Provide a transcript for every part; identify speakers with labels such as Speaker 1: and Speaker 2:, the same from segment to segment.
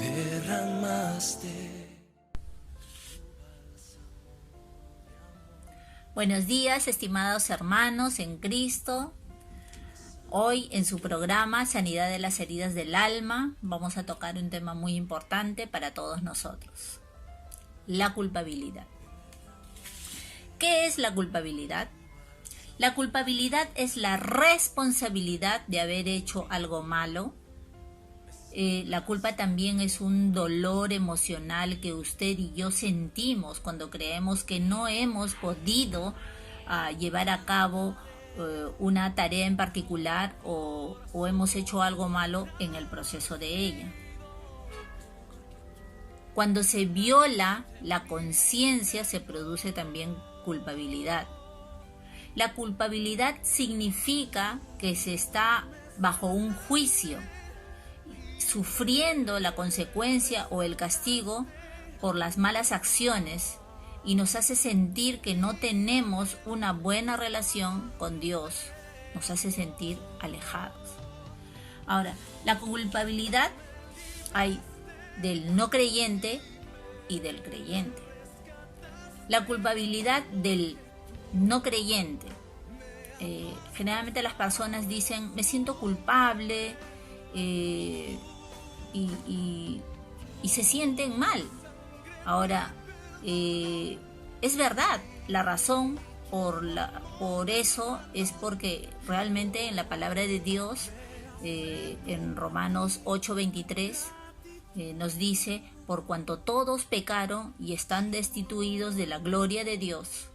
Speaker 1: derramaste.
Speaker 2: Buenos días, estimados hermanos en Cristo. Hoy en su programa Sanidad de las heridas del alma vamos a tocar un tema muy importante para todos nosotros: la culpabilidad. ¿Qué es la culpabilidad? La culpabilidad es la responsabilidad de haber hecho algo malo. La culpa también es un dolor emocional que usted y yo sentimos cuando creemos que no hemos podido llevar a cabo una tarea en particular o hemos hecho algo malo en el proceso de ella. Cuando se viola la conciencia se produce también culpabilidad. La culpabilidad significa que se está bajo un juicio, sufriendo la consecuencia o el castigo por las malas acciones, y nos hace sentir que no tenemos una buena relación con Dios, nos hace sentir alejados. Ahora, la culpabilidad hay del no creyente y del creyente. La culpabilidad del no creyente, generalmente las personas dicen: me siento culpable, y se sienten mal. Ahora, es verdad, la razón por eso es porque realmente en la palabra de Dios, en Romanos 8:23, nos dice: por cuanto todos pecaron y están destituidos de la gloria de Dios.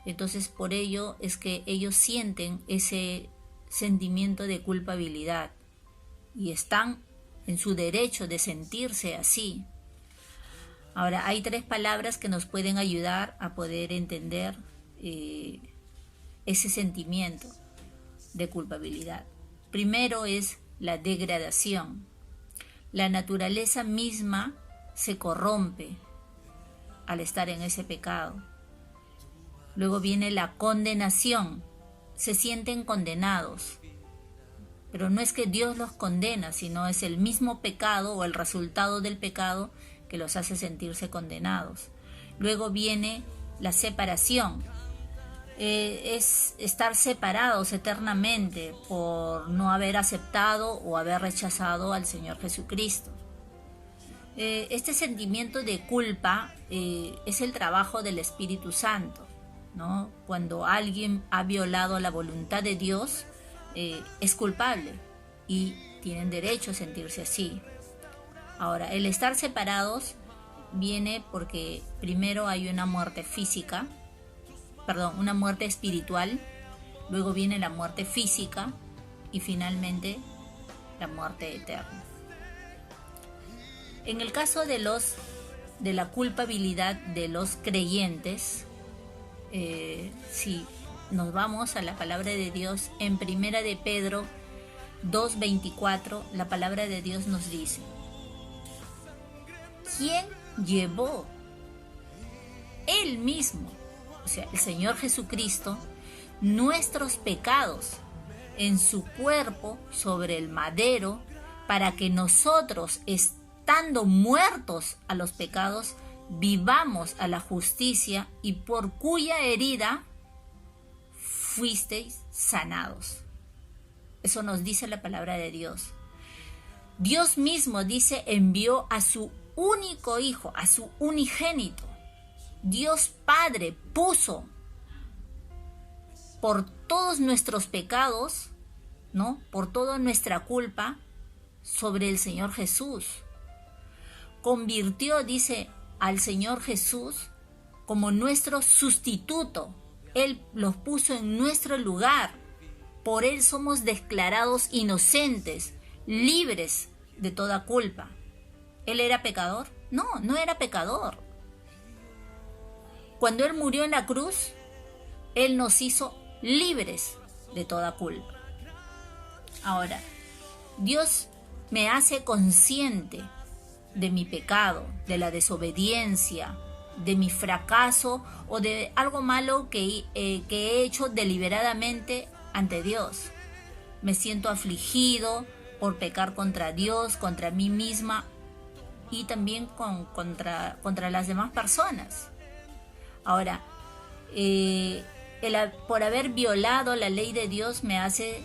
Speaker 2: Entonces, por ello es que ellos sienten ese sentimiento de culpabilidad y están en su derecho de sentirse así. Ahora, hay 3 palabras que nos pueden ayudar a poder entender ese sentimiento de culpabilidad. Primero es la degradación. La naturaleza misma se corrompe al estar en ese pecado. Luego viene la condenación. Se sienten condenados. Pero no es que Dios los condena, sino es el mismo pecado o el resultado del pecado que los hace sentirse condenados. Luego viene la separación. Es estar separados eternamente por no haber aceptado o haber rechazado al Señor Jesucristo. Este sentimiento de culpa es el trabajo del Espíritu Santo, ¿no? Cuando alguien ha violado la voluntad de Dios, es culpable y tienen derecho a sentirse así. Ahora, el estar separados viene porque primero hay una muerte física, una muerte espiritual, luego viene la muerte física y finalmente la muerte eterna. En el caso de la culpabilidad de los creyentes, si nos vamos a la palabra de Dios, en Primera de Pedro 2:24, la palabra de Dios nos dice: ¿quién llevó? Él mismo, o sea, el Señor Jesucristo, nuestros pecados en su cuerpo sobre el madero, para que nosotros, estando muertos a los pecados, vivamos a la justicia, y por cuya herida fuisteis sanados. Eso nos dice la palabra de Dios. Dios mismo dice: envió a su único Hijo, a su unigénito. Dios Padre puso por todos nuestros pecados, ¿no?, por toda nuestra culpa, sobre el Señor Jesús. Convirtió, dice, al Señor Jesús como nuestro sustituto. Él los puso en nuestro lugar. Por Él somos declarados inocentes, libres de toda culpa. ¿Él era pecador? No, no era pecador. Cuando Él murió en la cruz, Él nos hizo libres de toda culpa. Ahora, Dios me hace consciente de mi pecado, de la desobediencia, de mi fracaso o de algo malo que he hecho deliberadamente ante Dios. Me siento afligido por pecar contra Dios, contra mí misma y también contra las demás personas. Ahora, por haber violado la ley de Dios me hace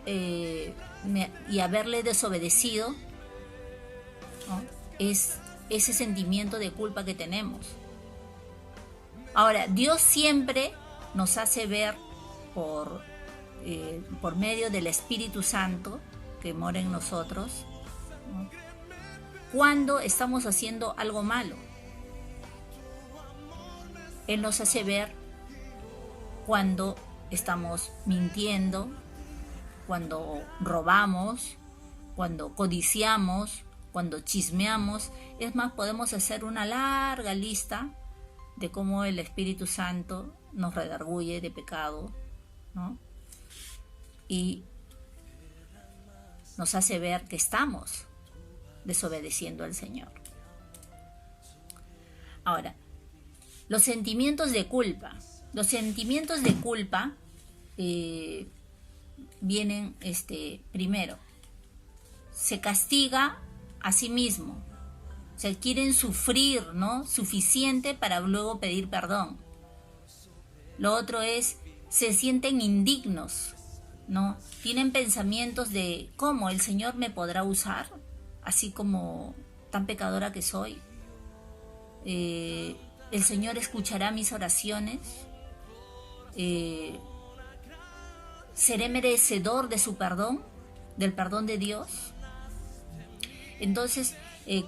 Speaker 2: y haberle desobedecido, ¿no? Es ese sentimiento de culpa que tenemos. Ahora, Dios siempre nos hace ver por medio del Espíritu Santo que mora en nosotros, ¿no?, cuando estamos haciendo algo malo. Él nos hace ver cuando estamos mintiendo, cuando robamos, cuando codiciamos, cuando chismeamos. Es más, podemos hacer una larga lista de cómo el Espíritu Santo nos redarguye de pecado, ¿no? Y nos hace ver que estamos desobedeciendo al Señor. Ahora, los sentimientos de culpa. Los sentimientos de culpa vienen, primero, se castiga a sí mismo. O sea, quieren sufrir, ¿no?, suficiente para luego pedir perdón. Lo otro es, se sienten indignos, ¿no? Tienen pensamientos de ¿cómo el Señor me podrá usar? Así como tan pecadora que soy. El Señor escuchará mis oraciones. ¿Seré merecedor de su perdón? ¿Del perdón de Dios? Entonces,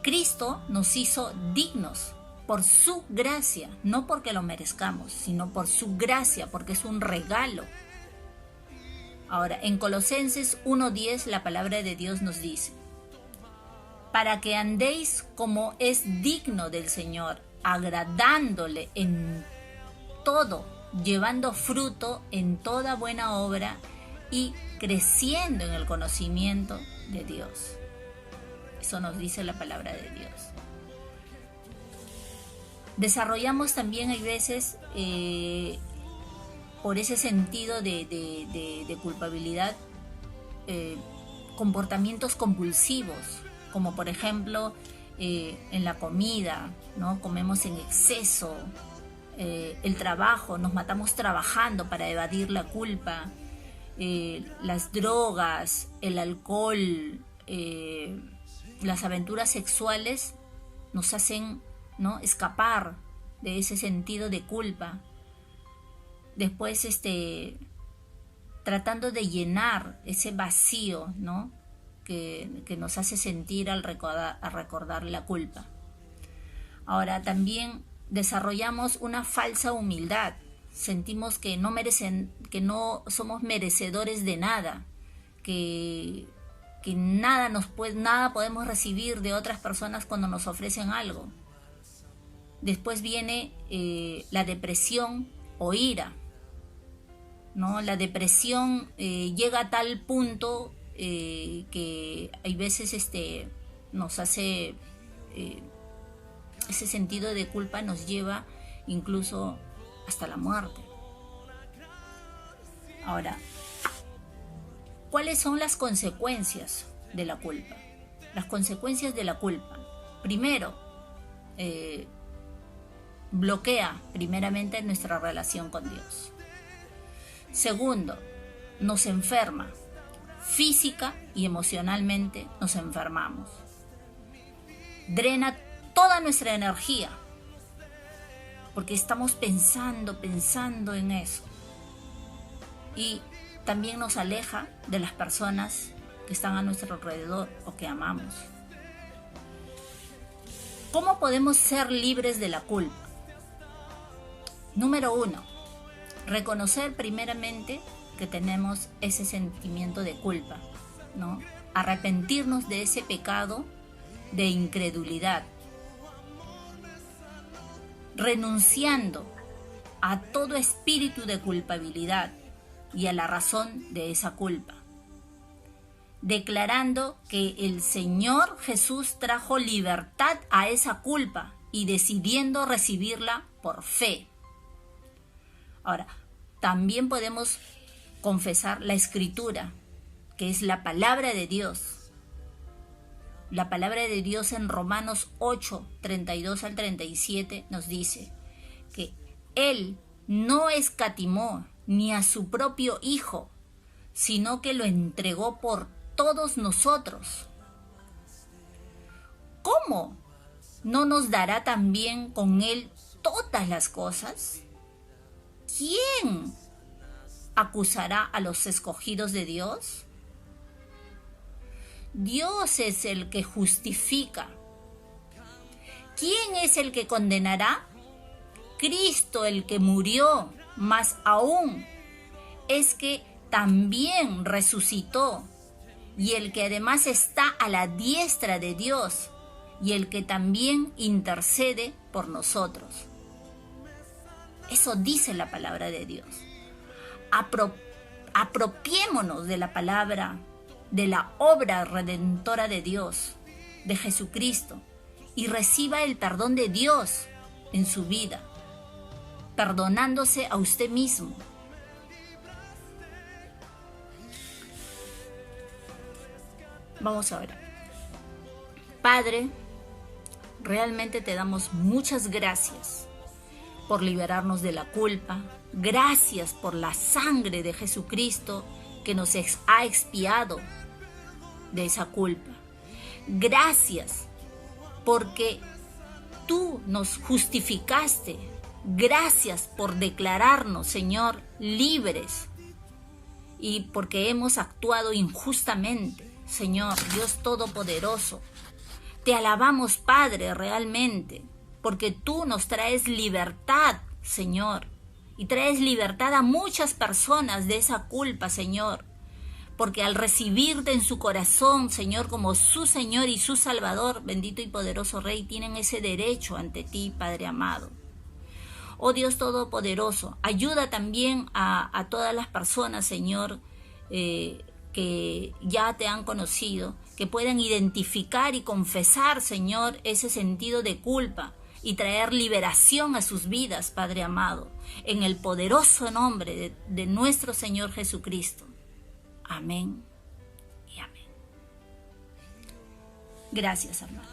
Speaker 2: Cristo nos hizo dignos por su gracia, no porque lo merezcamos, sino por su gracia, porque es un regalo. Ahora, en Colosenses 1:10 la palabra de Dios nos dice: para que andéis como es digno del Señor, agradándole en todo, llevando fruto en toda buena obra y creciendo en el conocimiento de Dios. Eso nos dice la palabra de Dios. Desarrollamos también, hay veces, por ese sentido de culpabilidad, comportamientos compulsivos, como por ejemplo en la comida, ¿no? Comemos en exceso. El trabajo, nos matamos trabajando para evadir la culpa. Las drogas, el alcohol, las aventuras sexuales nos hacen, ¿no?, escapar de ese sentido de culpa. Después, tratando de llenar ese vacío, ¿no?, que nos hace sentir al recordar la culpa. Ahora, también desarrollamos una falsa humildad. Sentimos que no somos merecedores de nada, que nada podemos recibir de otras personas cuando nos ofrecen algo. Después viene la depresión o ira, ¿no? La depresión llega a tal punto que hay veces nos hace, ese sentido de culpa nos lleva incluso hasta la muerte. Ahora, ¿cuáles son las consecuencias de la culpa? Las consecuencias de la culpa. Primero, bloquea primeramente nuestra relación con Dios. Segundo, nos enferma. Física y emocionalmente nos enfermamos. Drena toda nuestra energía, porque estamos pensando en eso. Y también nos aleja de las personas que están a nuestro alrededor o que amamos. ¿Cómo podemos ser libres de la culpa? Número 1, reconocer primeramente que tenemos ese sentimiento de culpa, ¿no? Arrepentirnos de ese pecado de incredulidad, renunciando a todo espíritu de culpabilidad y a la razón de esa culpa, declarando que el Señor Jesús trajo libertad a esa culpa y decidiendo recibirla por fe. Ahora, también podemos confesar la Escritura, que es la palabra de Dios, La palabra de Dios en Romanos 8, 32 al 37 nos dice que Él no escatimó ni a su propio Hijo, sino que lo entregó por todos nosotros. ¿Cómo no nos dará también con Él todas las cosas? ¿Quién acusará a los escogidos de Dios? Dios es el que justifica. ¿Quién es el que condenará? Cristo el que murió, más aún es que también resucitó, y el que además está a la diestra de Dios, y el que también intercede por nosotros. Eso dice la palabra de Dios. Apropiémonos de la palabra, de la obra redentora de Dios, de Jesucristo, y reciba el perdón de Dios en su vida, perdonándose a usted mismo. Vamos a orar. Padre, realmente te damos muchas gracias por liberarnos de la culpa. Gracias por la sangre de Jesucristo que nos ha expiado de esa culpa. Gracias porque tú nos justificaste. Gracias por declararnos, Señor, libres, y porque hemos actuado injustamente. Señor Dios Todopoderoso, te alabamos, Padre, realmente, porque tú nos traes libertad, Señor, y traes libertad a muchas personas de esa culpa, Señor, porque al recibirte en su corazón, Señor, como su Señor y su Salvador, bendito y poderoso Rey, tienen ese derecho ante ti, Padre amado. Oh Dios Todopoderoso, ayuda también a todas las personas, Señor, que ya te han conocido, que puedan identificar y confesar, Señor, ese sentido de culpa y traer liberación a sus vidas, Padre amado, en el poderoso nombre de nuestro Señor Jesucristo. Amén y amén. Gracias, hermanos.